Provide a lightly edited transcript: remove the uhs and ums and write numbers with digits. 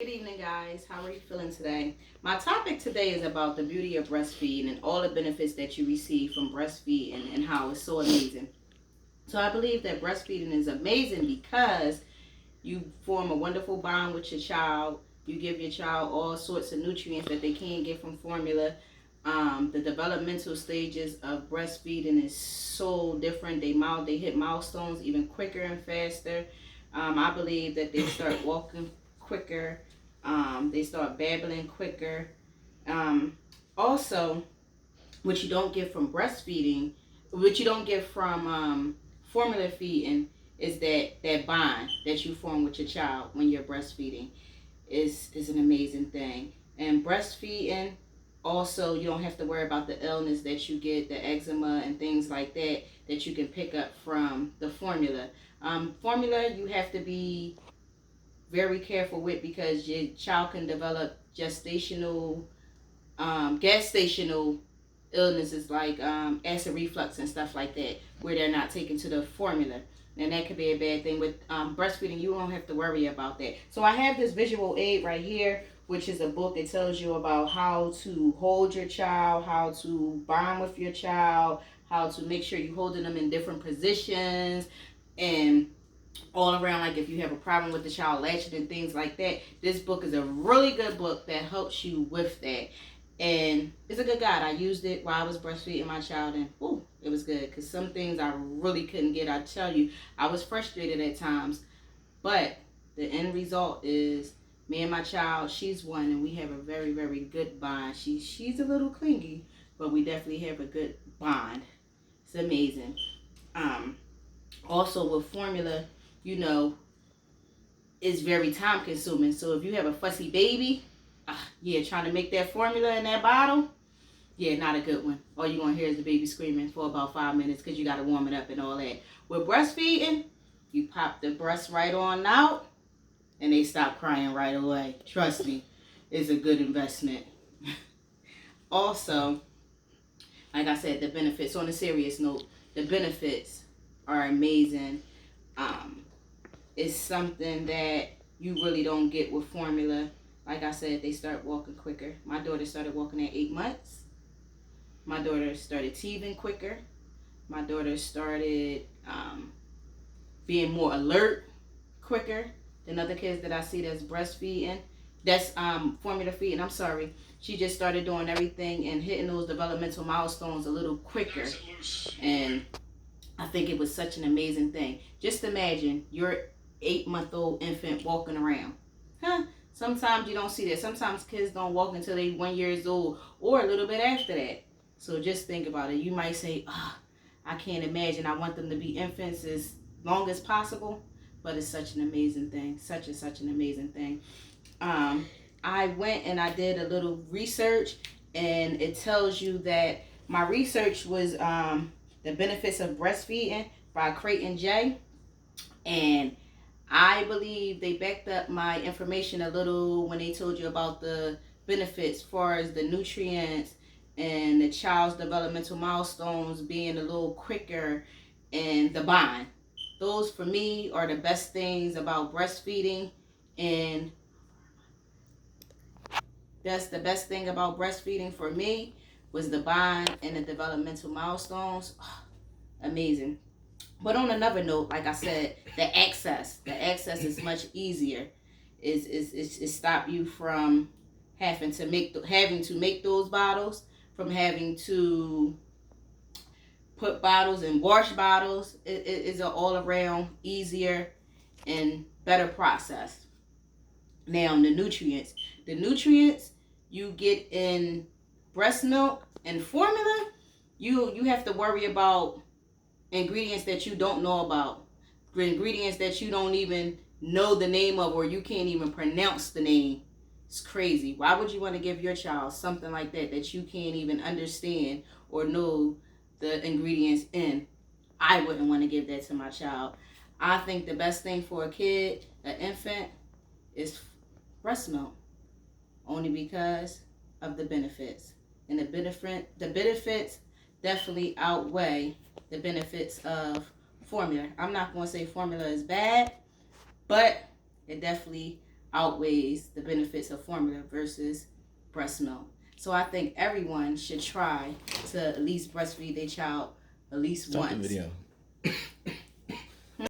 Good evening, guys. How are you feeling today? My topic today is about the beauty of breastfeeding and all the benefits that you receive from breastfeeding and how it's so amazing. So, I believe that breastfeeding is amazing because you form a wonderful bond with your child. You give your child all sorts of nutrients that they can't get from formula. The developmental stages of breastfeeding is so different. They hit milestones even quicker and faster. I believe that they start walking quicker. They start babbling quicker. Um, Also, what you don't get from breastfeeding, what you don't get from formula feeding, is that bond that you form with your child when you're breastfeeding is an amazing thing. And breastfeeding, also, you don't have to worry about the illness that you get, the eczema and things like that that you can pick up from the formula. Formula, you have to be very careful with because your child can develop gestational, gestational illnesses like acid reflux and stuff like that, where they're not taken to the formula. And that could be a bad thing. With breastfeeding, you don't have to worry about that. So I have this visual aid right here, which is a book that tells you about how to hold your child, how to bond with your child, how to make sure you're holding them in different positions, and all around, like if you have a problem with the child latching and things like that. This book is a really good book that helps you with that. And it's a good guide. I used it while I was breastfeeding my child, and ooh, it was good because some things I really couldn't get. I tell you, I was frustrated at times, but the end result is me and my child. She's one, and we have a very, very good bond. She's a little clingy, but we definitely have a good bond. It's amazing. Um, Also with formula, you know, is very time consuming. So if you have a fussy baby, yeah, trying to make that formula in that bottle, yeah, not a good one. All you're going to hear is the baby screaming for about 5 minutes because you got to warm it up and all that. With breastfeeding, you pop the breast right on out and they stop crying right away. Trust me, it's a good investment. Also, like I said, the benefits, on a serious note, the benefits are amazing. Um, it's something that you really don't get with formula. Like I said, they start walking quicker. My daughter started walking at 8 months. My daughter started teething quicker. My daughter started being more alert quicker than other kids that I see that's breastfeeding. That's formula feeding. I'm sorry. She just started doing everything and hitting those developmental milestones a little quicker. And I think it was such an amazing thing. Just imagine your 8-month-old infant walking around. Huh? Sometimes you don't see that. Sometimes kids don't walk until they 1 years old or a little bit after that. So just think about it. You might say, I can't imagine. I want them to be infants as long as possible. But it's such an amazing thing. Such an amazing thing. I went and I did a little research, and it tells you that my research was The Benefits of Breastfeeding by Creighton J. And I believe they backed up my information a little when they told you about the benefits as far as the nutrients and the child's developmental milestones being a little quicker and the bond. Those for me are the best things about breastfeeding, and that's the best thing about breastfeeding for me was the bond and the developmental milestones. Amazing. But on another note, like I said, the access is much easier. Is stop you from having to make those bottles, from having to put bottles and wash bottles. It is an all around easier and better process. Now the nutrients you get in breast milk and formula, you have to worry about ingredients that you don't know about, ingredients that you don't even know the name of, or you can't even pronounce the name. It's crazy. Why would you want to give your child something like that that you can't even understand or know the ingredients in? I wouldn't want to give that to my child. I think the best thing for a kid, an infant, is breast milk, only because of the benefits. And the benefits definitely outweigh the benefits of formula. I'm not going to say formula is bad, but it definitely outweighs the benefits of formula versus breast milk. So I think everyone should try to at least breastfeed their child at least Stop once. the video.